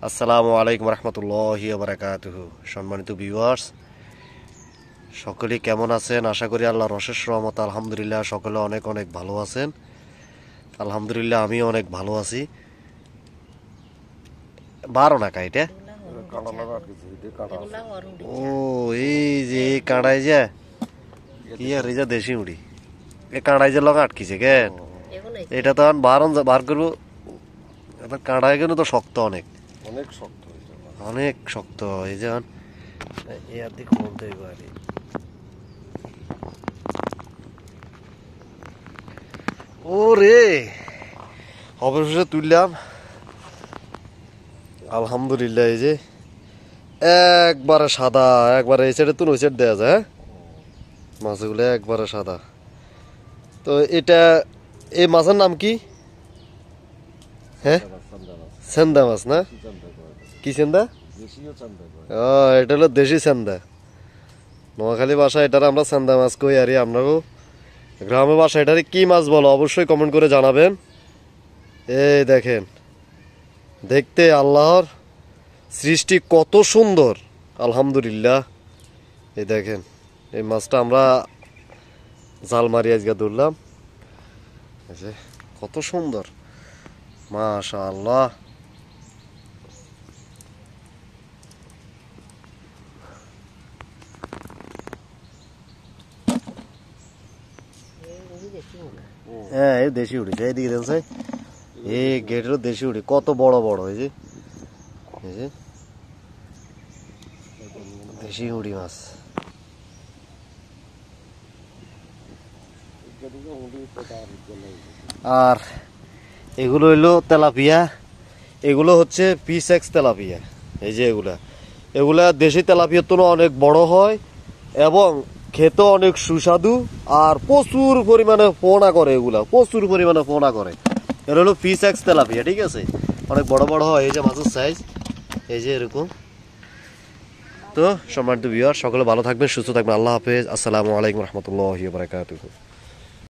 আসসালামু আলাইকুম রহমতুল্লাহি ওয়া বারাকাতুহু। সম্মানিত ভিউয়ার্স, সকলে কেমন আছেন? আশা করি আল্লাহর অশেষ রহমত আলহামদুলিল্লাহ সকলে অনেক অনেক ভালো আছেন। আলহামদুলিল্লাহ আমিও অনেক ভালো আছি। 12 না কাইটা ও এই যে এই কাঁড়াই যে কি আর এই যে দেশি মুড়ি এই কাঁড়াই যে লগা আটকিছে কেন? এটা তো বার করবো। কাঁড়াই কিন্তু তো শক্ত, অনেক অনেক শক্ত অনেক শক্ত। এই যে এর দিক বলতে পারি ও রে, অবশেষে তুললাম আলহামদুলিল্লাহ। এই যে একবারে সাদা, একবারে এই সাইডে তুন ওই সাইড দেওয়া যায়। মাছগুলো একবারে সাদা। তো এটা এই মাছের নাম কি? হ্যাঁ, সেন্দা মাছ না? কি সেন্দা? এটা হলো দেশি সেন্দা। নোয়াখালী ভাষা এটার আমরা সেন্দা মাছ কই। আর আপনারও গ্রামের ভাষা এটারে কি মাছ বলো অবশ্যই কমেন্ট করে জানাবেন। এই দেখেন, দেখতে আল্লাহর সৃষ্টি কত সুন্দর আলহামদুলিল্লাহ। এই দেখেন, এই মাছটা আমরা জাল মারি আজকে ধরলাম। কত সুন্দর, মাশাআল্লাহ। হ্যাঁ, এই দেশি উড়ি এইদিকে দেখছে, এই গেটেরও দেশি উড়ি কত বড় বড়। এই যে দেশি উড়ি মাছ। আর এগুলো হইলো তেলাপিয়া, এগুলো হচ্ছে পিসেক্স তেলাপিয়া। এই যে এগুলা দেশি তেলাপিয়ার তো অনেক বড় হয় এবং খেতে অনেক সুস্বাদু আর প্রচুর পরিমাণে পোনা করে। এগুলা প্রচুর পরিমাণে পোনা করে। এটা হলো পিসেক্স তেলাপিয়া, ঠিক আছে? অনেক বড় বড় হয়। এই যে মাছের সাইজ এই যে এরকম। তো সম্মানিত ভিউয়ার, সকলে ভালো থাকবেন, সুস্থ থাকবেন। আল্লাহ হাফেজ। আসসালামু আলাইকুম রহমতুল্লাহি ওয়া বারাকাতুহু।